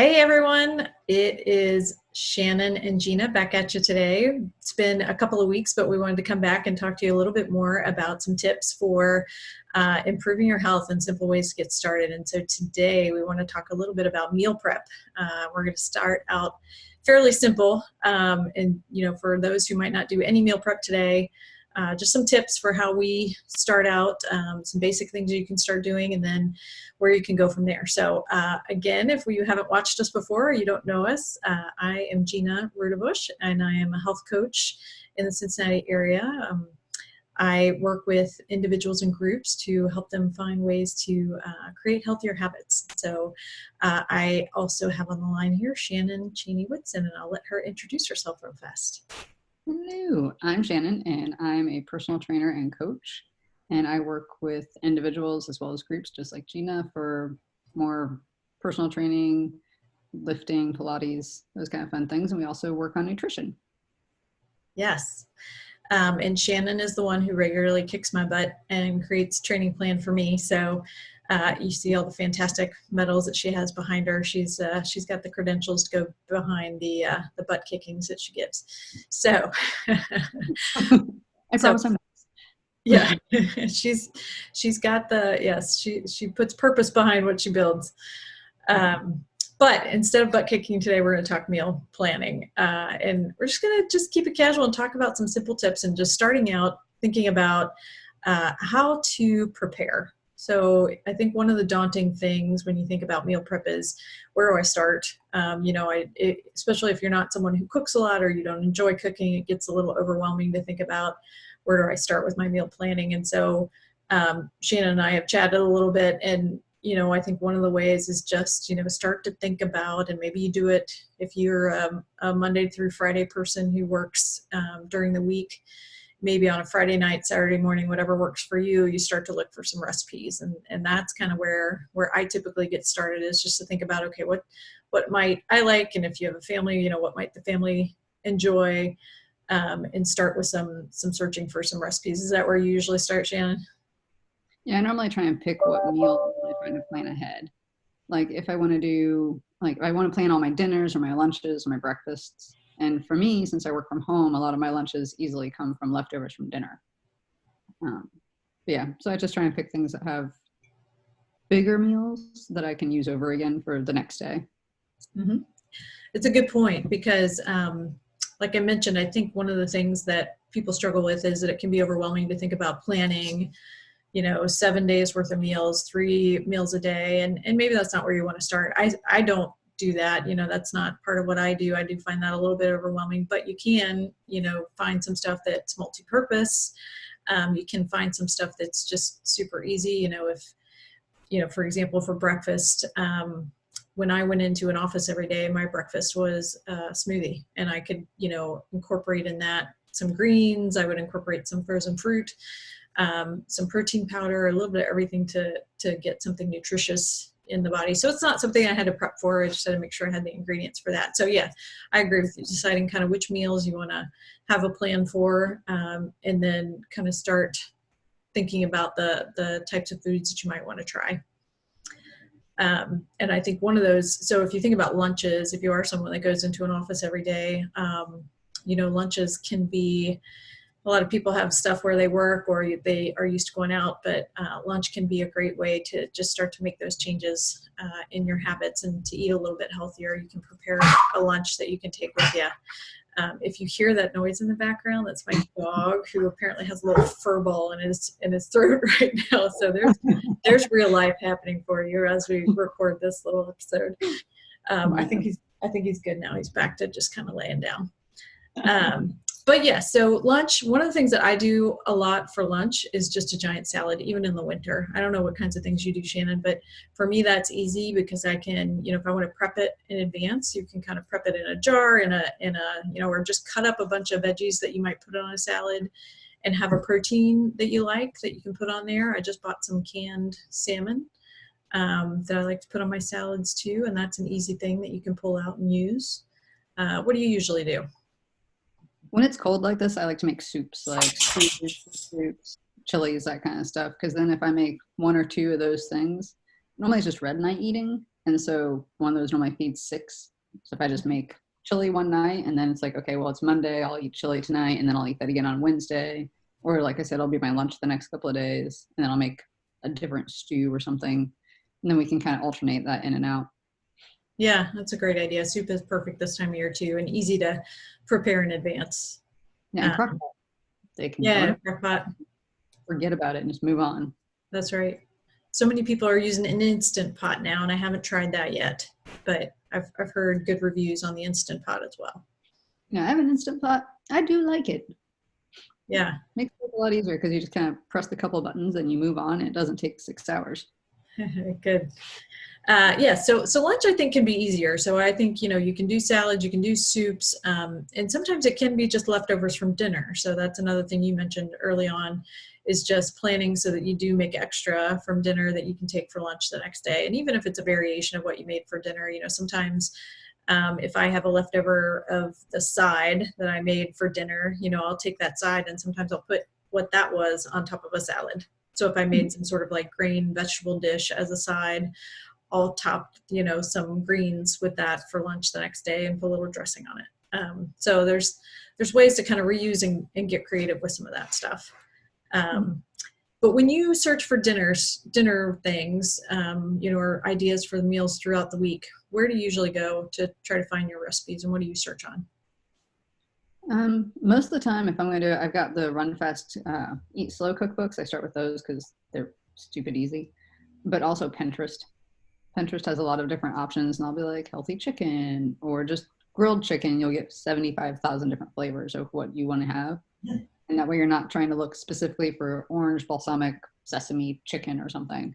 Hey everyone, it is Shannon and Gina back at you today. It's been a couple of weeks, but we wanted to come back and talk to you a little bit more about some tips for improving your health and simple ways to get started. And so today we want to talk a little bit about meal prep. We're going to start out fairly simple. For those who might not do any meal prep today, just some tips for how we start out, some basic things you can start doing, and then where you can go from there. So again, if you haven't watched us before or you don't know us, I am Gina Rudabush, and I am a health coach in the Cincinnati area. I work with individuals and groups to help them find ways to create healthier habits. So I also have on the line here Shannon Cheney-Whitson, and I'll let her introduce herself real fast. Hello, I'm Shannon, and I'm a personal trainer and coach, and I work with individuals as well as groups, just like Gina, for more personal training, lifting, Pilates, those kind of fun things, and we also work on nutrition. Yes. And Shannon is the one who regularly kicks my butt and creates training plan for me. So you see all the fantastic medals that she has behind her. She's got the credentials to go behind the butt kickings that she gives. So I promise I'm not. Yeah, she's got she puts purpose behind what she builds. But instead of butt kicking today, we're going to talk meal planning. And we're just going to keep it casual and talk about some simple tips and just starting out thinking about how to prepare. So I think one of the daunting things when you think about meal prep is, where do I start? Especially if you're not someone who cooks a lot or you don't enjoy cooking, it gets a little overwhelming to think about, where do I start with my meal planning? And so Shannon and I have chatted a little bit, and I think one of the ways is just, start to think about, and maybe you do it if you're a Monday through Friday person who works during the week, maybe on a Friday night, Saturday morning, whatever works for you, you start to look for some recipes. And that's kind of where I typically get started, is just to think about, okay, what might I like? And if you have a family, what might the family enjoy? And start with some searching for some recipes. Is that where you usually start, Shannon? Yeah, I normally try and pick what meal I'm trying to plan ahead. Like if I want to do, I want to plan all my dinners or my lunches or my breakfasts. And for me, since I work from home, a lot of my lunches easily come from leftovers from dinner. So I just try and pick things that have bigger meals that I can use over again for the next day. Mm-hmm. It's a good point, because like I mentioned, I think one of the things that people struggle with is that it can be overwhelming to think about planning 7 days worth of meals, 3 meals a day. And maybe that's not where you want to start. I don't do that. That's not part of what I do. I do find that a little bit overwhelming, but you can, find some stuff that's multi-purpose. You can find some stuff that's just super easy. For example, for breakfast, when I went into an office every day, my breakfast was a smoothie, and I could, incorporate in that some greens. I would incorporate some frozen fruit, some protein powder, a little bit of everything to get something nutritious in the body. So it's not something I had to prep for. I just had to make sure I had the ingredients for that. So yeah, I agree with you, deciding kind of which meals you want to have a plan for, and then kind of start thinking about the types of foods that you might want to try. And I think one of those, so if you think about lunches, if you are someone that goes into an office every day, lunches can be, a lot of people have stuff where they work or they are used to going out, but lunch can be a great way to just start to make those changes in your habits and to eat a little bit healthier. You can prepare a lunch that you can take with you. If you hear that noise in the background, that's my dog, who apparently has a little fur ball in his throat right now. So there's real life happening for you as we record this little episode. I think he's good now. He's back to just kind of laying down. But yeah, so lunch, one of the things that I do a lot for lunch is just a giant salad, even in the winter. I don't know what kinds of things you do, Shannon, but for me, that's easy because I can, if I want to prep it in advance, you can kind of prep it in a jar, or just cut up a bunch of veggies that you might put on a salad and have a protein that you like that you can put on there. I just bought some canned salmon that I like to put on my salads too. And that's an easy thing that you can pull out and use. What do you usually do? When it's cold like this, I like to make soups, like soups, chilies, that kind of stuff. Because then if I make 1 or 2 of those things, normally it's just red night eating. And so one of those normally feeds 6. So if I just make chili one night and then it's like, okay, well, it's Monday, I'll eat chili tonight and then I'll eat that again on Wednesday. Or like I said, I'll be my lunch the next couple of days and then I'll make a different stew or something. And then we can kind of alternate that in and out. Yeah, that's a great idea. Soup is perfect this time of year too, and easy to prepare in advance. Yeah, and crock pot. They can burn Yeah, it, crock pot. forget about it, and just move on. That's right. So many people are using an instant pot now, and I haven't tried that yet, but I've heard good reviews on the instant pot as well. Yeah, I have an instant pot. I do like it. Yeah. Makes it a lot easier because you just kind of press the couple buttons and you move on. It doesn't take 6 hours. Good. Yeah, so lunch I think can be easier. So I think you can do salads, you can do soups, and sometimes it can be just leftovers from dinner. So that's another thing you mentioned early on, is just planning so that you do make extra from dinner that you can take for lunch the next day. And even if it's a variation of what you made for dinner, sometimes if I have a leftover of the side that I made for dinner, I'll take that side and sometimes I'll put what that was on top of a salad. So if I made some sort of like grain vegetable dish as a side, I'll top, some greens with that for lunch the next day and put a little dressing on it. So there's ways to kind of reuse and get creative with some of that stuff. But when you search for dinner things, or ideas for the meals throughout the week, where do you usually go to try to find your recipes, and what do you search on? Most of the time, if I'm going to do it, I've got the Run Fast, Eat Slow cookbooks. I start with those because they're stupid easy, but also Pinterest. Pinterest has a lot of different options, and I'll be like healthy chicken or just grilled chicken. You'll get 75,000 different flavors of what you want to have. Yeah. And that way you're not trying to look specifically for orange, balsamic, sesame chicken or something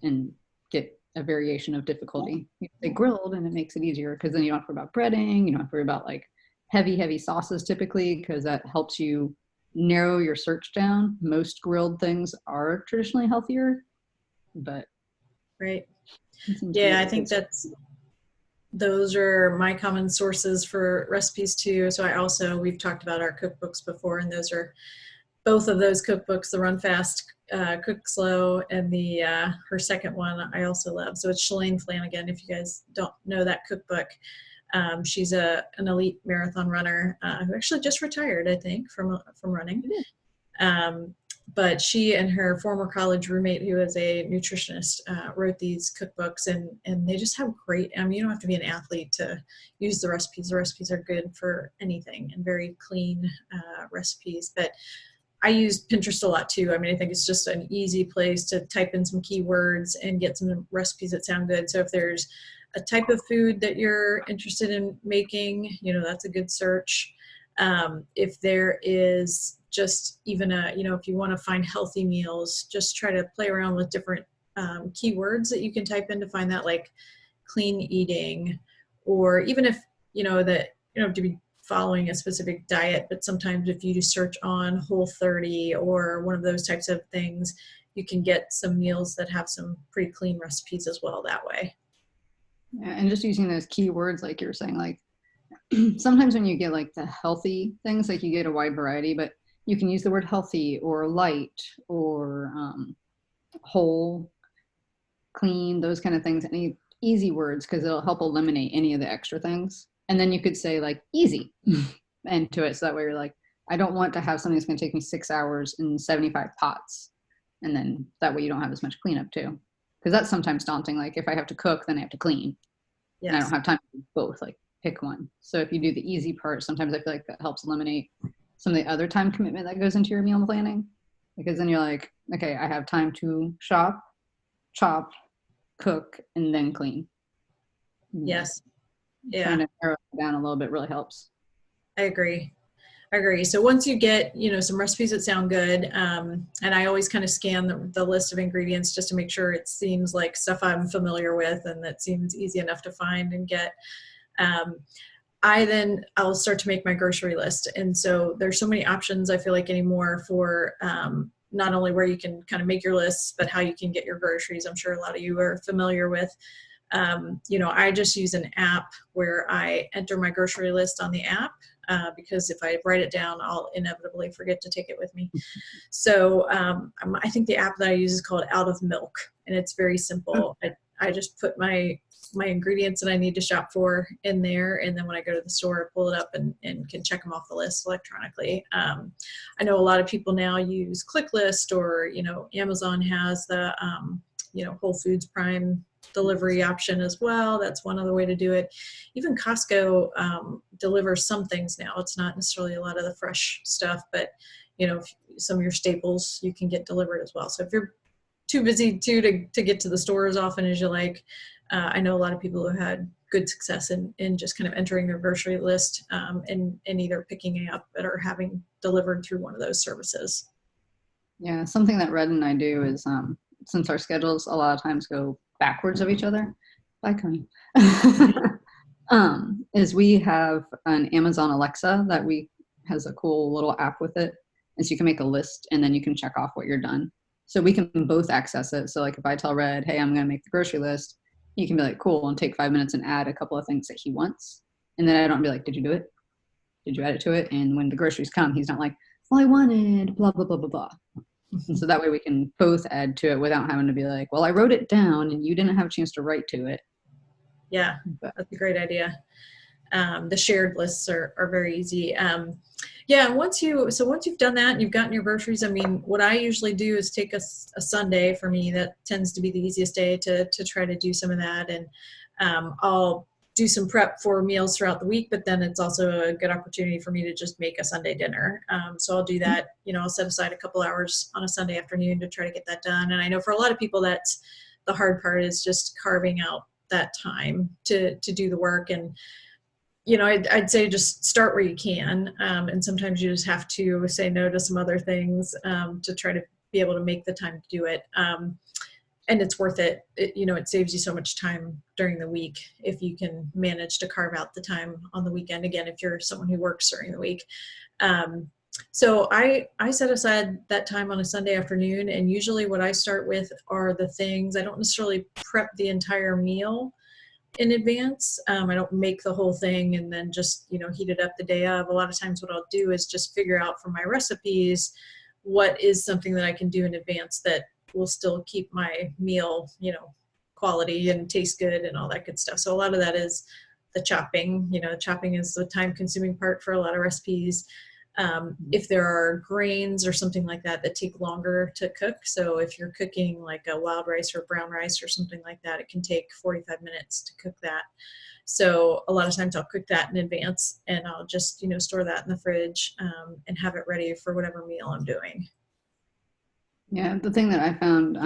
and get a variation of difficulty. You say grilled and it makes it easier because then you don't have to worry about breading. You don't have to worry about like heavy sauces typically because that helps you narrow your search down. Most grilled things are traditionally healthier, but right. Yeah, I think those are my common sources for recipes too. So we've talked about our cookbooks before, and those are both of those cookbooks, the Run Fast, Cook Slow, and the her second one I also love. So it's Shalane Flanagan. If you guys don't know that cookbook, she's an elite marathon runner who actually just retired, I think, from running. But she and her former college roommate, who is a nutritionist, wrote these cookbooks, and they just have great, you don't have to be an athlete to use the recipes. The recipes are good for anything and very clean recipes. But I use Pinterest a lot too. I think it's just an easy place to type in some keywords and get some recipes that sound good. So if there's a type of food that you're interested in making, that's a good search. If there is just even if you want to find healthy meals, just try to play around with different keywords that you can type in to find that, like clean eating, or even if that you don't have to be following a specific diet, but sometimes if you just search on Whole30 or one of those types of things, you can get some meals that have some pretty clean recipes as well that way. Yeah, and just using those keywords like you were saying, like sometimes when you get like the healthy things, like you get a wide variety, but you can use the word healthy or light or whole, clean, those kind of things, any easy words, because it'll help eliminate any of the extra things. And then you could say like easy into it. So that way you're like, I don't want to have something that's going to take me 6 hours and 75 pots. And then that way you don't have as much cleanup too. Because that's sometimes daunting. Like if I have to cook, then I have to clean. Yes. And I don't have time to do both, like pick one. So if you do the easy part, sometimes I feel like that helps eliminate some of the other time commitment that goes into your meal planning. Because then you're like, okay, I have time to shop, chop, cook, and then clean. Yes. Yeah. Trying to narrow it down a little bit really helps. I agree. So once you get, some recipes that sound good, and I always kind of scan the list of ingredients just to make sure it seems like stuff I'm familiar with and that seems easy enough to find and get. I'll start to make my grocery list. And so there's so many options, I feel like, anymore for not only where you can kind of make your lists, but how you can get your groceries. I'm sure a lot of you are familiar with. I just use an app where I enter my grocery list on the app. because if I write it down, I'll inevitably forget to take it with me. So I think the app that I use is called Out of Milk, and it's very simple. I just put my ingredients that I need to shop for in there, and then when I go to the store, I pull it up and can check them off the list electronically. I know a lot of people now use ClickList, or Amazon has the Whole Foods Prime delivery option as well. That's one other way to do it. Even Costco delivers some things now. It's not necessarily a lot of the fresh stuff, but some of your staples you can get delivered as well. So if you're too busy to get to the store as often as you like, I know a lot of people who had good success in just kind of entering their grocery list and either picking it up or having delivered through one of those services. Yeah, something that Red and I do is since our schedules a lot of times go backwards of each other. Bye, Connie. Is we have an Amazon Alexa that has a cool little app with it, and so you can make a list and then you can check off what you're done. So we can both access it. So like if I tell Red, hey, I'm going to make the grocery list, he can be like, cool, and take 5 minutes and add a couple of things that he wants. And then I don't be like, did you do it? Did you add it to it? And when the groceries come, he's not like, well, I wanted blah, blah, blah, blah, blah. And so that way we can both add to it without having to be like, well, I wrote it down and you didn't have a chance to write to it. Yeah, that's a great idea. The shared lists are very easy. Yeah, once you've done that and you've gotten your groceries, I mean, what I usually do is take a Sunday. For me, that tends to be the easiest day to try to do some of that. And I'll do some prep for meals throughout the week, but then it's also a good opportunity for me to just make a Sunday dinner. So I'll do that. I'll set aside a couple hours on a Sunday afternoon to try to get that done. And I know for a lot of people, that's the hard part, is just carving out that time to do the work. And I'd say just start where you can. And sometimes you just have to say no to some other things to try to be able to make the time to do it. And it's worth it. It saves you so much time during the week if you can manage to carve out the time on the weekend. Again, if you're someone who works during the week. So I set aside that time on a Sunday afternoon, and usually what I start with are the things. I don't necessarily prep the entire meal in advance. I don't make the whole thing and then just, heat it up the day of. A lot of times what I'll do is just figure out from my recipes what is something that I can do in advance that will still keep my meal, quality and taste good and all that good stuff. So a lot of that is the chopping. Chopping is the time consuming part for a lot of recipes. If there are grains or something like that take longer to cook. So if you're cooking like a wild rice or brown rice or something like that, it can take 45 minutes to cook that. So a lot of times I'll cook that in advance, and I'll just, store that in the fridge and have it ready for whatever meal I'm doing. Yeah, the thing that I found,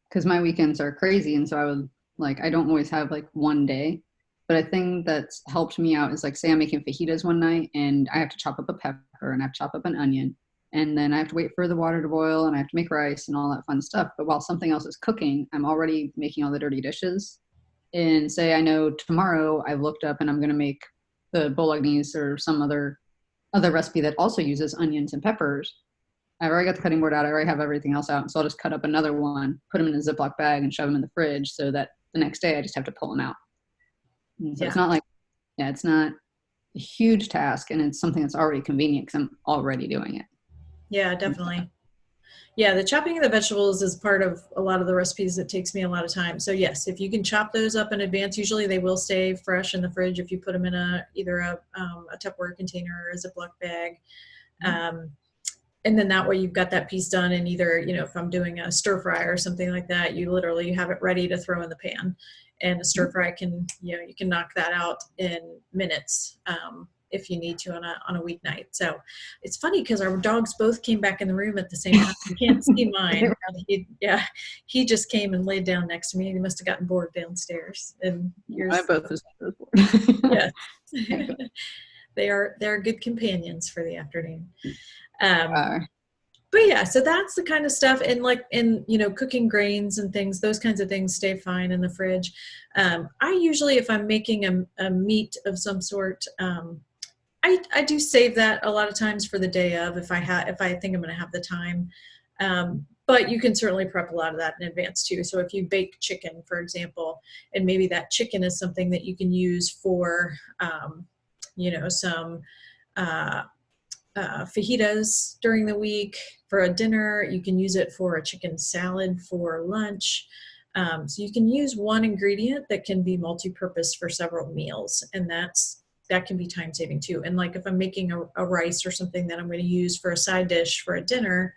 because my weekends are crazy, and so I don't always have like one day. But a thing that's helped me out is like, say I'm making fajitas one night and I have to chop up a pepper and I have to chop up an onion, and then I have to wait for the water to boil and I have to make rice and all that fun stuff. But while something else is cooking, I'm already making all the dirty dishes. And say I know tomorrow I've looked up and I'm going to make the bolognese or some other recipe that also uses onions and peppers. I've already got the cutting board out. I already have everything else out. So I'll just cut up another one, put them in a Ziploc bag and shove them in the fridge so that the next day I just have to pull them out. So It's not like, it's not a huge task, and it's something that's already convenient because I'm already doing it. Yeah, definitely. Yeah, the chopping of the vegetables is part of a lot of the recipes that takes me a lot of time. So yes, if you can chop those up in advance, usually they will stay fresh in the fridge if you put them in either a Tupperware container or a Ziploc bag. And then that way you've got that piece done, and either, if I'm doing a stir fry or something like that, you literally have it ready to throw in the pan. And a stir fry can, you can knock that out in minutes if you need to on a weeknight. So it's funny because our dogs both came back in the room at the same time. You can't see mine. He just came and laid down next to me. He must have gotten bored downstairs. And I both was bored. Yes. They're good companions for the afternoon. But yeah, so that's the kind of stuff. And cooking grains and things, those kinds of things stay fine in the fridge. I usually, if I'm making a meat of some sort, I do save that a lot of times for the day of, if I think I'm going to have the time. But you can certainly prep a lot of that in advance too. So if you bake chicken, for example, and maybe that chicken is something that you can use for, some uh, fajitas during the week for a dinner. You can use it for a chicken salad for lunch. So you can use one ingredient that can be multi-purpose for several meals, and that can be time saving too. And like if I'm making a rice or something that I'm going to use for a side dish for a dinner,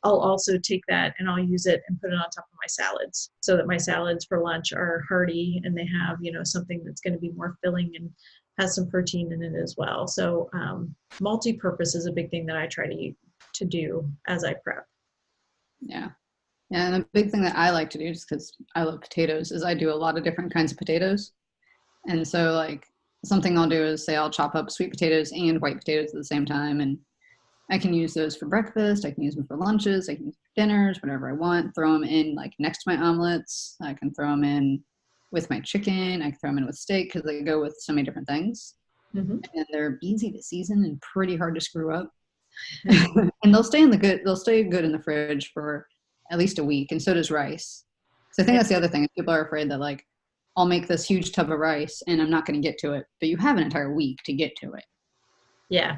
I'll also take that and I'll use it and put it on top of my salads so that my salads for lunch are hearty and they have, something that's going to be more filling and has some protein in it as well. So multi-purpose is a big thing that I try to do as I prep. Yeah. Yeah, and a big thing that I like to do, just because I love potatoes, is I do a lot of different kinds of potatoes. And so, like, something I'll do is say I'll chop up sweet potatoes and white potatoes at the same time. And I can use those for breakfast. I can use them for lunches. I can use them for dinners, whatever I want. Throw them in, like, next to my omelets. I can throw them in with my chicken. I can throw them in with steak because they go with so many different things. Mm-hmm. And they're easy to season and pretty hard to screw up. And they'll stay good in the fridge for at least a week, and so does rice. So I think that's the other thing. People are afraid that, like, I'll make this huge tub of rice and I'm not going to get to it, but you have an entire week to get to it. Yeah.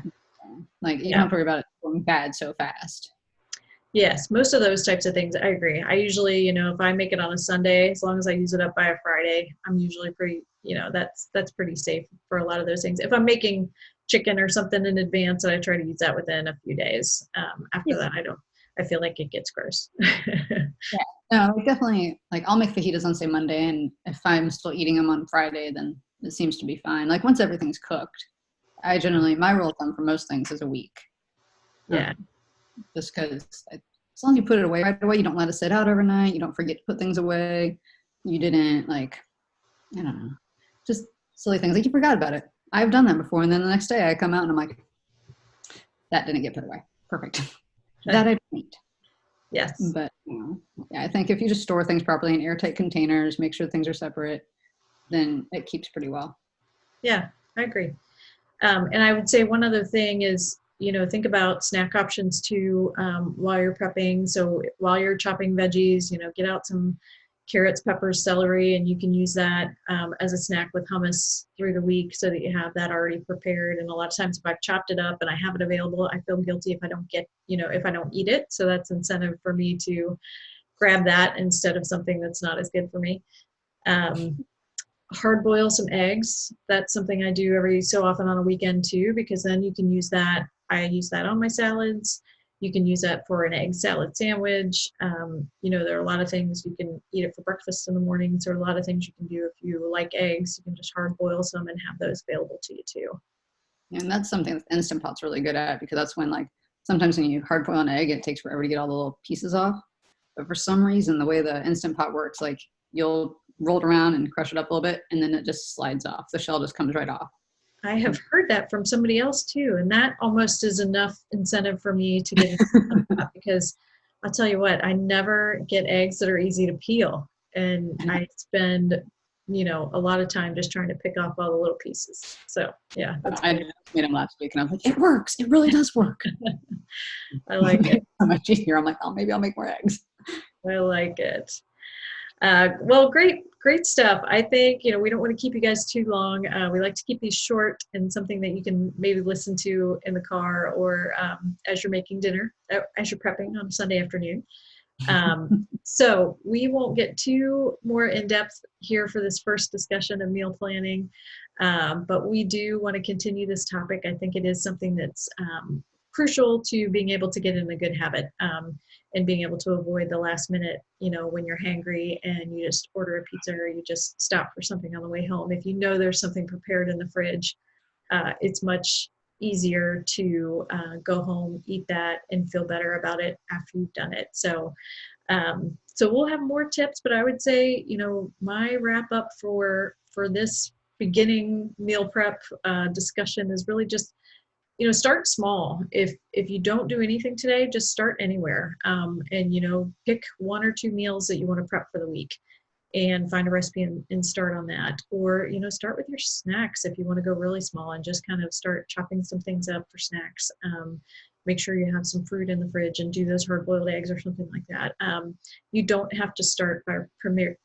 Like, you don't have to worry about it going bad so fast. Yes, most of those types of things, I agree. I usually, if I make it on a Sunday, as long as I use it up by a Friday, I'm usually pretty, that's pretty safe for a lot of those things. If I'm making chicken or something in advance, I try to use that within a few days. After that, I feel like it gets gross. Yeah, no, definitely. Like, I'll make fajitas on, say, Monday, and if I'm still eating them on Friday, then it seems to be fine. Like, once everything's cooked, my rule of thumb for most things is a week. Yeah. Just because as long as you put it away right away, you don't let it sit out overnight, you don't forget to put things away, you didn't, like, I don't know, just silly things. Like, you forgot about it. I've done that before, and then the next day I come out and I'm like, that didn't get put away. Perfect. That I don't eat. Yes. But yeah, I think if you just store things properly in airtight containers, make sure things are separate, then it keeps pretty well. Yeah, I agree. And I would say one other thing is, think about snack options too while you're prepping. So while you're chopping veggies, get out some carrots, peppers, celery, and you can use that as a snack with hummus through the week so that you have that already prepared. And a lot of times if I've chopped it up and I have it available, I feel guilty if I don't if I don't eat it. So that's incentive for me to grab that instead of something that's not as good for me. Hard boil some eggs. That's something I do every so often on a weekend too, because then you can use that. I use that on my salads. You can use that for an egg salad sandwich. There are a lot of things you can eat it for breakfast in the morning. So a lot of things you can do if you like eggs. You can just hard boil some and have those available to you too. And that's something that Instant Pot's really good at, because that's when, like, sometimes when you hard boil an egg, it takes forever to get all the little pieces off. But for some reason, the way the Instant Pot works, like, you'll roll it around and crush it up a little bit, and then it just slides off. The shell just comes right off. I have heard that from somebody else too, and that almost is enough incentive for me to get into that, because I'll tell you what, I never get eggs that are easy to peel, and I spend a lot of time just trying to pick off all the little pieces. So yeah, I just made them last week, and I was like, it works. It really does work. I like it. So much easier. I'm like, oh, maybe I'll make more eggs. I like it. Well, great stuff. I think, we don't want to keep you guys too long. We like to keep these short and something that you can maybe listen to in the car or as you're making dinner, as you're prepping on a Sunday afternoon. So we won't get too more in depth here for this first discussion of meal planning, but we do want to continue this topic. I think it is something that's crucial to being able to get in a good habit and being able to avoid the last minute, when you're hangry and you just order a pizza or you just stop for something on the way home. If you know there's something prepared in the fridge, it's much easier to go home, eat that, and feel better about it after you've done it. So we'll have more tips, but I would say, my wrap up for this beginning meal prep discussion is really just, start small. If you don't do anything today, just start anywhere, and pick one or two meals that you want to prep for the week and find a recipe and start on that. Or, start with your snacks if you want to go really small and just kind of start chopping some things up for snacks. Make sure you have some fruit in the fridge and do those hard-boiled eggs or something like that. You don't have to start by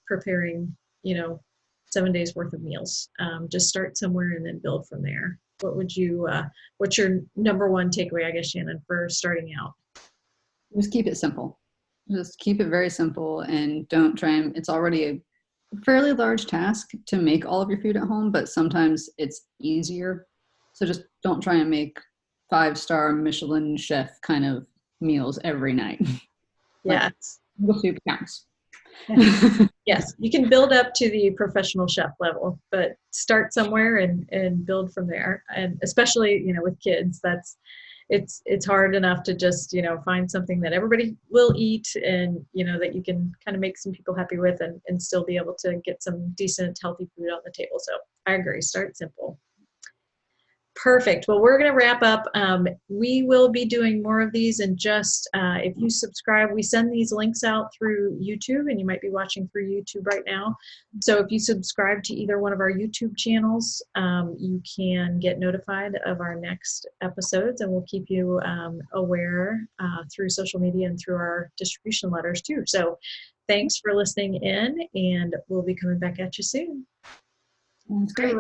preparing, 7 days worth of meals. Just start somewhere and then build from there. what would you, what's your number one takeaway, I guess, Shannon, for starting out? Just keep it simple. Just keep it very simple and don't try and, it's already a fairly large task to make all of your food at home, but sometimes it's easier. So just don't try and make 5-star Michelin chef kind of meals every night. Like Yes. the soup counts. Yes, you can build up to the professional chef level, but start somewhere and build from there. And especially, with kids, it's hard enough to just, find something that everybody will eat and, that you can kind of make some people happy with and still be able to get some decent, healthy food on the table. So I agree, start simple. Perfect. Well, we're going to wrap up. We will be doing more of these, and just if you subscribe, we send these links out through YouTube, and you might be watching through YouTube right now. So if you subscribe to either one of our YouTube channels, you can get notified of our next episodes, and we'll keep you aware through social media and through our distribution letters too. So thanks for listening in, and we'll be coming back at you soon. That's great.